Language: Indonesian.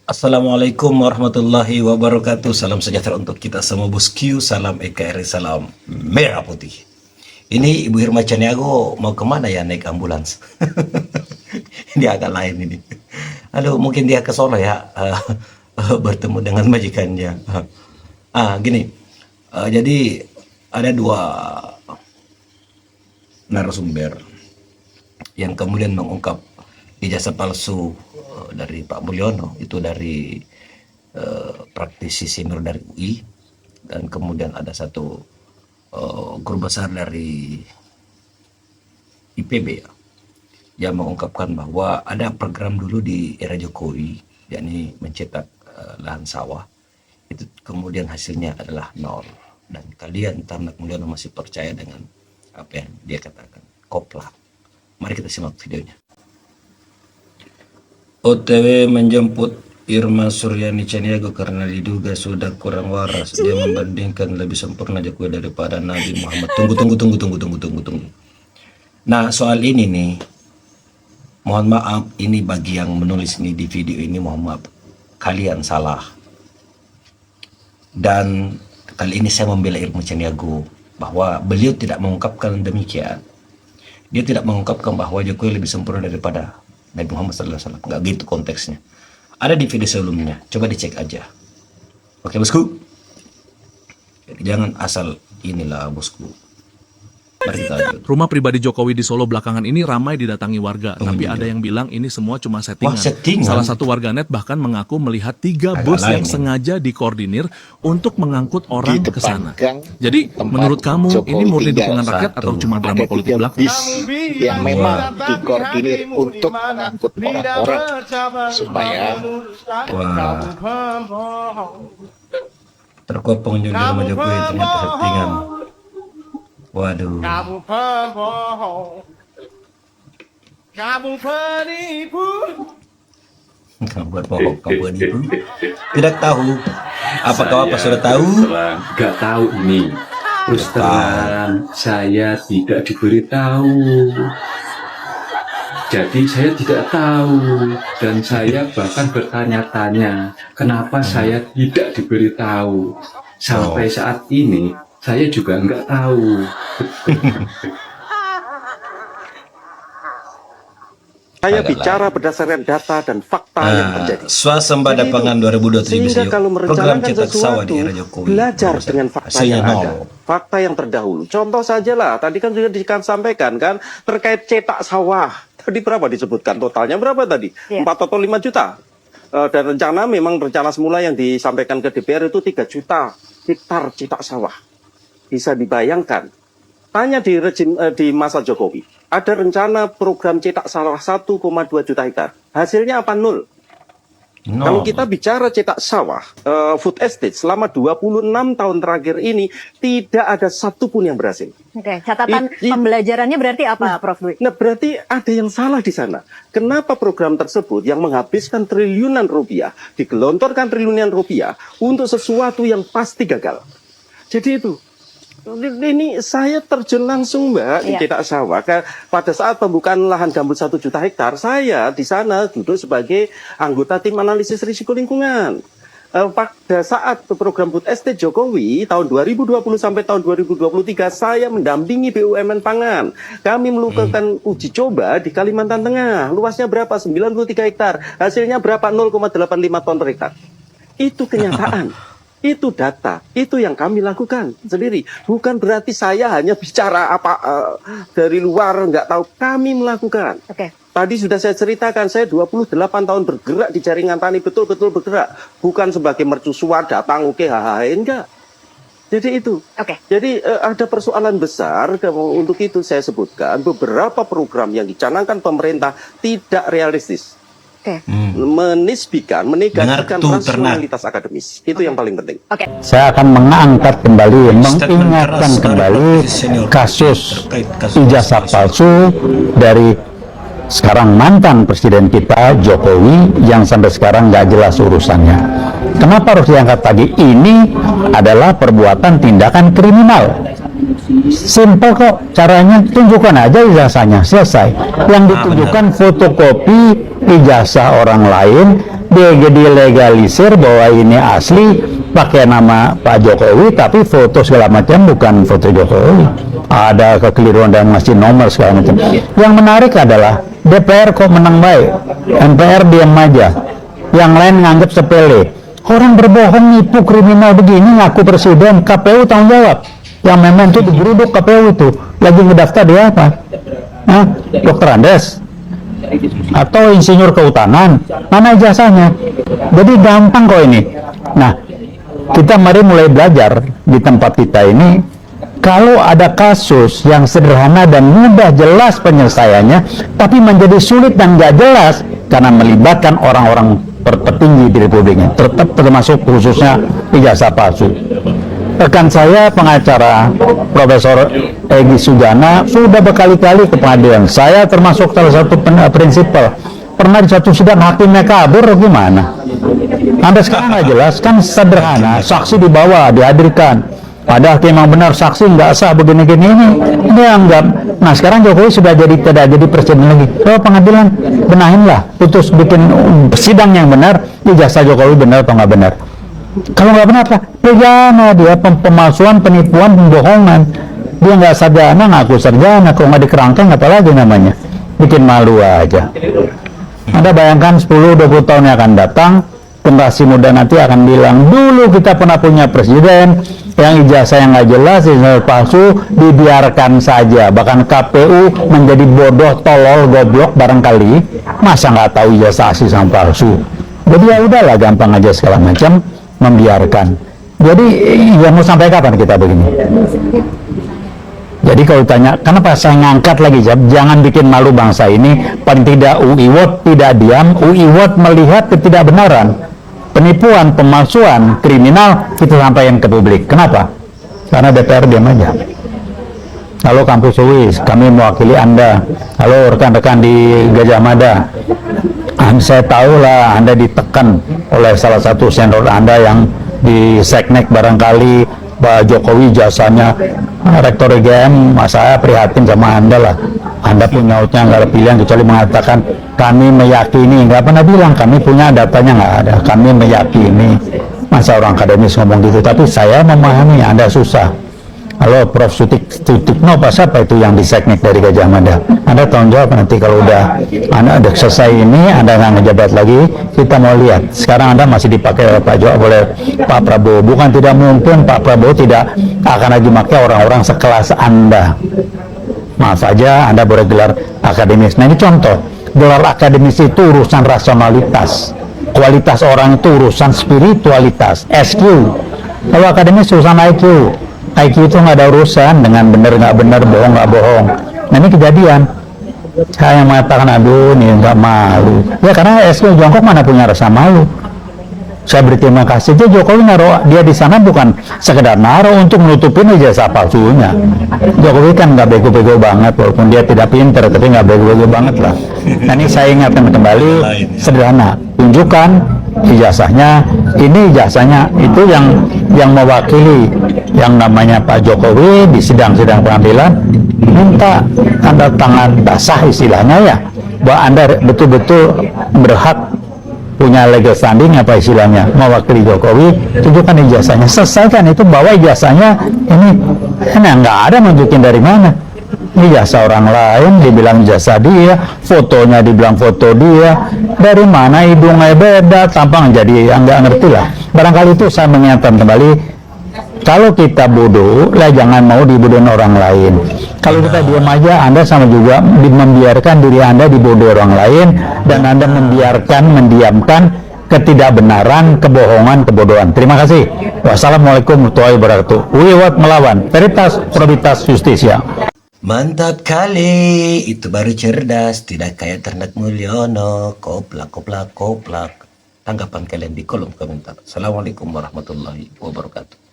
Assalamualaikum warahmatullahi wabarakatuh. Salam sejahtera untuk kita semua bosku. Salam EKRI, salam merah putih. Ini Ibu Irma Caniago mau kemana ya naik ambulans? Ini agak lain ini. Halo, mungkin dia ke Solo ya, bertemu dengan majikannya. Gini, jadi ada dua narasumber yang kemudian mengungkap ijazah palsu dari Pak Mulyono, itu dari praktisi senior dari UI, dan kemudian ada satu guru besar dari IPB ya, yang mengungkapkan bahwa ada program dulu di era Jokowi, yakni mencetak lahan sawah, itu kemudian hasilnya adalah nol, dan kalian Ternak Mulyono masih percaya dengan apa yang dia katakan. Kopla. Mari kita simak videonya. OTW menjemput Irma Suryani Caniago karena diduga sudah kurang waras. Dia membandingkan lebih sempurna Jokowi daripada Nabi Muhammad. Tunggu. Nah, soal ini nih, mohon maaf, ini bagi yang menulis ini di video ini, mohon maaf, kalian salah. Dan kali ini saya membela Irma Caniago bahwa beliau tidak mengungkapkan demikian. Dia tidak mengungkapkan bahwa Jokowi lebih sempurna daripada Nabi Muhammad SAW. Nggak gitu konteksnya. Ada di video sebelumnya, coba dicek aja. Oke bosku, jadi jangan asal inilah bosku. Mari kita lanjut. Rumah pribadi Jokowi di Solo belakangan ini ramai didatangi warga, tapi ada yang bilang ini semua cuma settingan. Wah, settingan. Salah satu warganet bahkan mengaku melihat 3 bus yang sengaja dikoordinir untuk mengangkut orang ke sana. Jadi, menurut kamu ini murni dukungan rakyat atau cuma drama politik belakang? Yang memang dikoordinir untuk mengangkut orang-orang supaya terkuat pengunjung di rumah Jokowi ternyata settingan. Waduh. Kamu penipu. Tidak tahu. Apakah Bapak sudah tahu? Nggak tahu ini. Terus terang saya tidak diberitahu. Jadi saya tidak tahu, dan saya bahkan bertanya-tanya kenapa saya tidak diberitahu. Sampai saat ini saya juga nggak tahu. saya bicara berdasarkan data dan fakta yang terjadi. Swasembada Pangan 2023. Sehingga kalau program merencanakan cetak sawah di era sesuatu, Jokowi, belajar dengan fakta yang ada. nol. Fakta yang terdahulu. Contoh saja lah, tadi kan sudah disampaikan kan, terkait cetak sawah. Tadi berapa disebutkan totalnya? Berapa tadi? 4 atau 5 juta. Dan rencana semula yang disampaikan ke DPR itu 3 juta hektar cetak sawah. Bisa dibayangkan. Tanya di masa Jokowi, ada rencana program cetak sawah 1,2 juta hektar. Hasilnya apa? Nol. Kalau kita bicara cetak sawah, food estate selama 26 tahun terakhir ini tidak ada satupun yang berhasil. Oke, catatan pembelajarannya berarti apa, Prof. Dwi? Nah, berarti ada yang salah di sana. Kenapa program tersebut yang menghabiskan triliunan rupiah, digelontorkan triliunan rupiah untuk sesuatu yang pasti gagal? Jadi itu. Ini saya terjun langsung, Mbak, di cetak sawah. Pada saat pembukaan lahan gambut 1 juta hektar, saya di sana duduk sebagai anggota tim analisis risiko lingkungan. Pada saat program Food Estate Jokowi tahun 2020 sampai tahun 2023, saya mendampingi BUMN pangan. Kami melakukan uji coba di Kalimantan Tengah. Luasnya berapa? 93 hektar. Hasilnya berapa? 0,85 ton per hektar. Itu kenyataan. Itu data, itu yang kami lakukan sendiri. Bukan berarti saya hanya bicara dari luar, nggak tahu. Kami melakukan. Tadi sudah saya ceritakan, saya 28 tahun bergerak di jaringan tani, betul-betul bergerak. Bukan sebagai mercusuar, datang, enggak. Jadi itu. Jadi ada persoalan besar, untuk itu saya sebutkan beberapa program yang dicanangkan pemerintah tidak realistis. Menisbikan, menegasikan rasionalitas akademis. Itu yang paling penting. Saya akan mengangkat kembali, mengingatkan kembali kasus ijazah palsu dari sekarang mantan presiden kita Jokowi yang sampai sekarang nggak jelas urusannya. Kenapa harus diangkat lagi? Ini adalah perbuatan tindakan kriminal. Simple kok caranya, tunjukkan aja ijazahnya, selesai. Yang ditunjukkan fotokopi ijazah orang lain dilegalisir bahwa ini asli pakai nama Pak Jokowi, tapi foto segala macam bukan foto Jokowi. Ada kekeliruan dan ngasih nomor segala macam. Yang menarik adalah DPR kok menang baik, MPR diam aja, yang lain nganggap sepele. Orang berbohong, nipu, kriminal begini ngaku presiden, KPU tanggung jawab. Yang memang itu digeruduk KPU itu lagi ngedaftar dia apa? Dokter Andes atau insinyur kehutanan, mana ijazahnya? Jadi gampang kok ini. Nah, kita mari mulai belajar di tempat kita ini. Kalau ada kasus yang sederhana dan mudah jelas penyelesaiannya, tapi menjadi sulit dan nggak jelas karena melibatkan orang-orang terpetinggi di Republik ini, termasuk khususnya ijazah palsu. Rekan saya pengacara Profesor Egy Sujana sudah berkali-kali ke pengadilan. Saya termasuk salah satu prinsipal. Pernah di satu sidang hakimnya kabur, gimana? Sampai sekarang nggak jelas, kan sederhana. Saksi dibawa, dihadirkan. Ada hakim yang benar, saksi nggak sah begini-gini ini dianggap. Nah sekarang Jokowi sudah tidak jadi presiden lagi. Oh pengadilan benahinlah, putus bikin sidang yang benar, ijazah Jokowi benar atau nggak benar. Kalau nggak benar lah, pidana dia pemalsuan, penipuan, pembohongan. Dia nggak sarjana, ngaku sarjana, kalau nggak dikerangkeng apalagi namanya, bikin malu aja. Anda bayangkan 10-20 tahun yang akan datang, generasi muda nanti akan bilang, dulu kita pernah punya presiden yang ijazah yang nggak jelas, ijazah palsu, dibiarkan saja. Bahkan KPU menjadi bodoh, tolol, goblok barangkali, masa nggak tahu ijazah asli sama palsu. Jadi ya udahlah, gampang aja segala macam, membiarkan. Jadi ya mau sampai kapan kita begini? Jadi kalau tanya, kenapa saya ngangkat lagi, jangan bikin malu bangsa ini. Paling tidak UIWOT tidak diam, UIWOT melihat ketidakbenaran, penipuan, pemalsuan, kriminal, kita sampaikan ke publik. Kenapa? Karena DPR diam aja. Halo kampus UI, kami mewakili Anda. Halo rekan-rekan di Gajah Mada. Saya tahu lah Anda ditekan oleh salah satu senior Anda yang di Seknek barangkali, Pak Jokowi jasanya Rektor IGM. Saya prihatin sama Anda lah. Anda pun nyautnya nggak ada pilihan kecuali mengatakan kami meyakini, nggak pernah bilang kami punya datanya, nggak ada. Kami meyakini. Masa orang akademis ngomong gitu, tapi saya memahami Anda susah. Halo Prof. Sutikno, Pak siapa itu yang di Seknek dari Gajah Mada? Anda tanggung jawab nanti kalau udah Anda ada selesai ini, Anda nggak ngejabat lagi, kita mau lihat. Sekarang Anda masih dipakai oleh Pak Prabowo. Bukan tidak mungkin Pak Prabowo tidak akan lagi pakai orang-orang sekelas Anda. Maaf saja, Anda boleh gelar akademis. Nah ini contoh, gelar akademis itu urusan rasionalitas. Kualitas orang itu urusan spiritualitas, SQ. Kalau akademis urusan IQ. IQ itu nggak ada urusan dengan benar nggak benar, bohong nggak bohong. Nah ini kejadian. Saya yang mengatakan, aduh ini nggak malu. Ya karena SQ jongkok mana punya rasa malu. Saya berterima kasih. Jadi Jokowi naruh dia di sana bukan sekedar naruh untuk menutupin ijazah palsunya. Jokowi kan nggak bego-bego banget, walaupun dia tidak pintar, tapi nggak bego-bego banget lah. Nah ini saya ingatkan kembali, sederhana. Tunjukkan ijazahnya, ini ijazahnya itu yang mewakili yang namanya Pak Jokowi di sidang-sidang pengadilan, minta tanda tangan basah istilahnya ya, bahwa Anda betul-betul berhak punya legal standing apa istilahnya mewakili Jokowi. Tunjukkan ijazahnya, selesaikan itu, bawa ijazahnya. Ini nggak ada nunjukin dari mana. Ijazah orang lain dibilang ijazah dia, fotonya dibilang foto dia, dari mana hidungnya beda, tampang jadi nggak ngerti lah. Barangkali itu saya mengingatkan kembali, kalau kita bodoh lah jangan mau dibodohin orang lain. Kalau kita diam aja, Anda sama juga membiarkan diri Anda dibodoh orang lain, dan Anda mendiamkan ketidakbenaran, kebohongan, kebodohan. Terima kasih. Wassalamualaikum warahmatullahi wabarakatuh. UIWOT melawan, veritas, probabilitas, justisia. Mantap kali, itu baru cerdas, tidak kayak ternak Mulyono. Koplak, koplak, koplak. Tanggapan kalian di kolom komentar. Assalamualaikum warahmatullahi wabarakatuh.